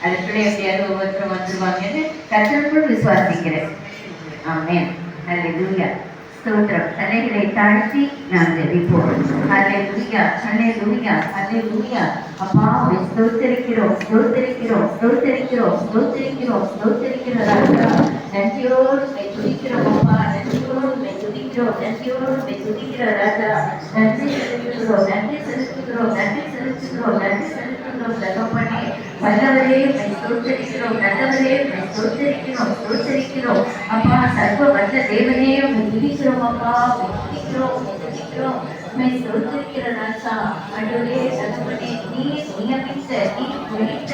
அதுக்குள்ளே எப்படியாவது ஒவ்வொருத்தரும் வந்துருவாங்கன்னு கர்த்தருக்குள் விசுவாசிக்கிறேன். ஆமென். ஹல்லேலூயா. ஸ்தோத்திரம். தலைகளை தாழ்த்தி நாம் ஜெபிப்போம். ஹல்லேலூயா, ஹல்லேலூயா, ஹல்லேலூயா. அப்பா உம்மை ஸ்தோத்திரிக்கிறோம், ஸ்தோத்திரிக்கிறோம், ஸ்தோத்திரிக்கிறோம், ஸ்தோத்திரிக்கிறோம், ஸ்தோத்திரிக்கிறோம். நன்றியோடு உம்மை துதிக்கிறோம் அப்பா, நன்றியோடு உம்மை துதிக்கிறோம், நன்றியோடு உம்மை துதிக்கிறோம் ராஜா. நன்றி செலுத்துகிறோம், நன்றி செலுத்துகிறோம், நன்றி செலுத்துகிறோம், நன்றி செலுத்துகிறோம் தகப்பனே. வல்லவரே உம்மை ஸ்தோத்திரிக்கிறோம், நல்லவரே உம்மை ஸ்தோத்திரிக்கிறோம், ஸ்தோத்திரிக்கிறோம் அப்பா. சர்வ வல்ல தேவனே உம்மை துதிக்கிறோம் அப்பா, உம்மை துதிக்கிறோம், உம்மை துதிக்கிறோம், உம்மை ஸ்தோத்திரிக்கிற ராஜா. ஆண்டவரே தகப்பனே, நீர் நியமித்த, நீர் குறித்த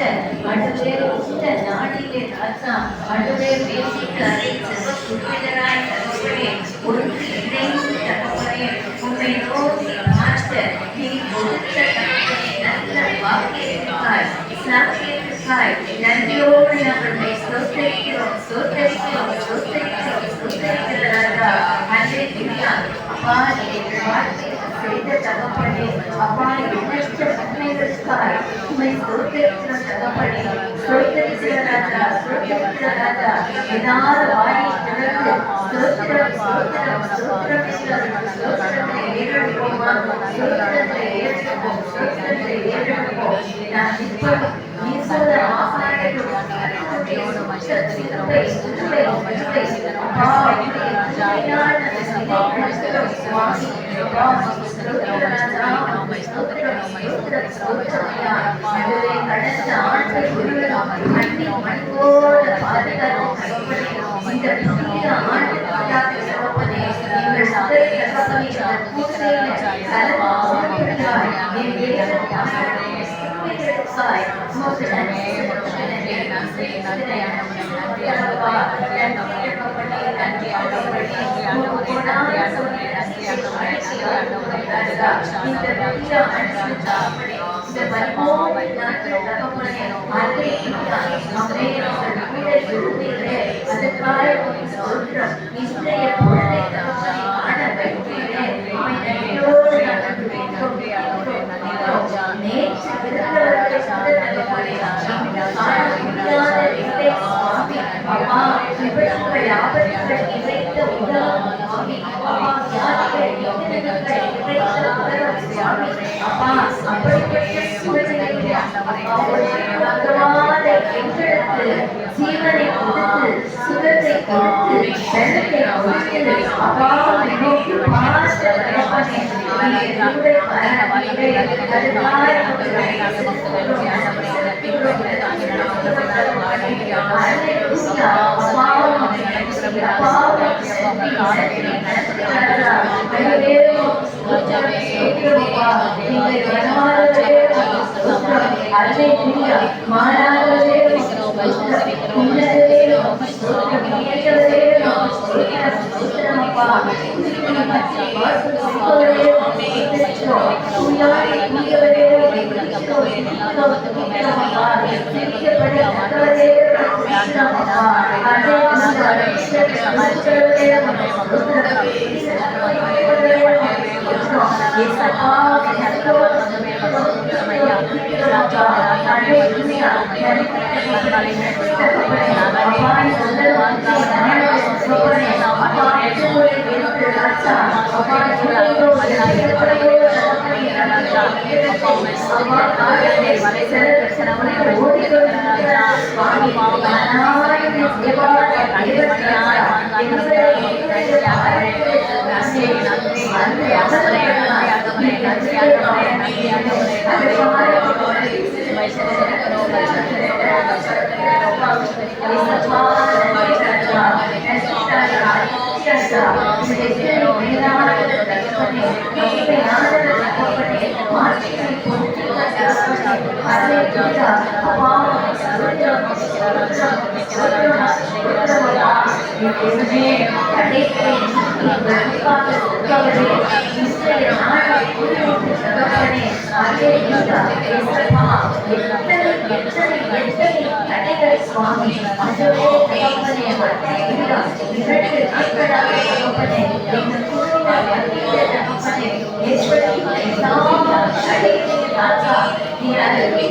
ஆண்டவரே இந்த நாடிலே ராஜா. ஆண்டவரே பேசிக்கு அதை செல்வ குறிப்பிடராய் தகப்பனே ஒன்று இணைந்து தகப்பனே உம்மை நோக்கி பார்த்த நீர் கொடுத்த தகப்பனே நல்ல வாக்கியத்துக்காய் சாக்கியத்துக்காய் நன்றியோடு நாங்கள் உம்மை ஸ்தோத்திரிக்கிறோம், ஸ்தோத்திரிக்கிறோம், ஸ்தோத்திரிக்கிறோம், ஸ்தோத்திரிக்கிற ராஜா. ஹல்லேலூயா. அப்பா எங்கள் வாழ்க்கையில் செய்த தகப்பனே அப்பா எண்ணற்ற நன்மைகளுக்காய் உம்மை ஸ்தோத்திரிக்கிற தகப்பனே, ஸ்தோத்திரிக்கிற ராஜா, ஸ்தோத்திரிக்கிற ராஜா. என்னால வாயை திறந்து ஸ்தோத்திரம், ஸ்தோத்திரம், ஸ்தோத்திரம் என்று ஸ்தோத்திரத்தை ஏறெடுப்போமா, ஸ்தோத்திரத்தை ஏறெடுப்போம், ஸ்தோத்திரத்தை ஏறெடுப்போம். நான் இப்பொழுது ஈஸ்வர ஆசாரியர்கள் ஜீவனை கொடுத்து சுகத்தை கொடுத்து வெள்ளத்தை கொடுத்து அப்பா நோக்கி பார்த்த தகப்பனே ராஜா நீ அழைக்கிறாய்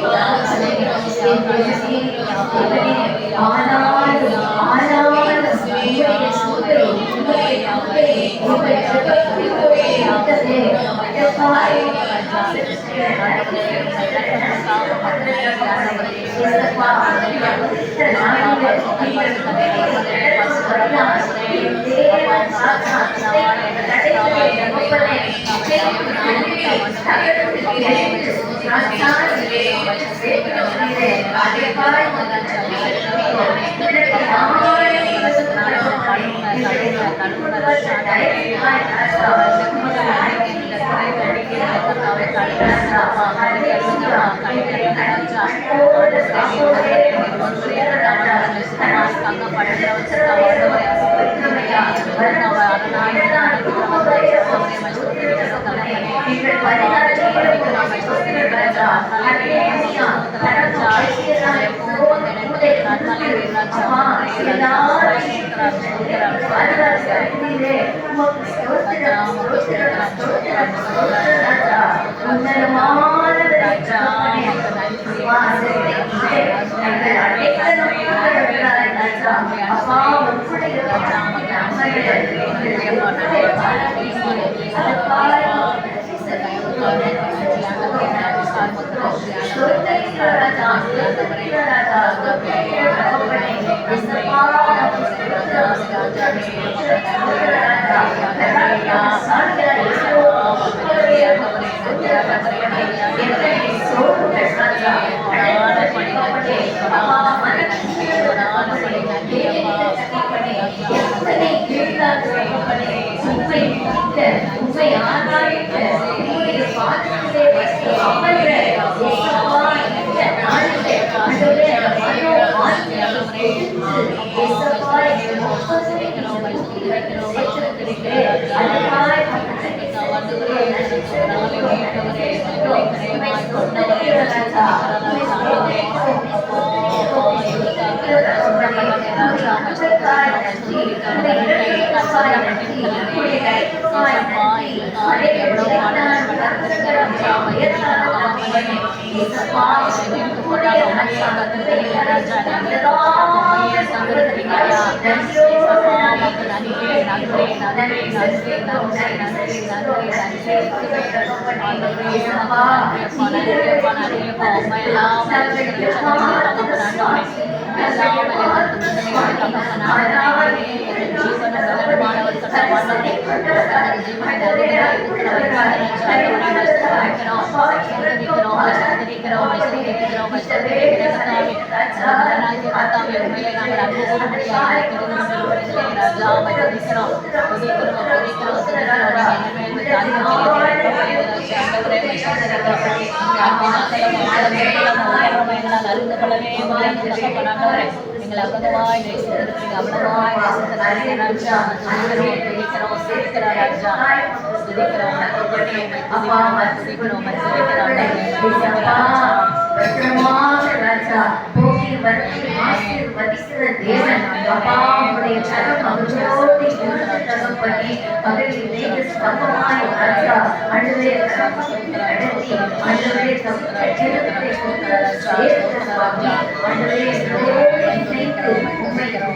ஆனாலும்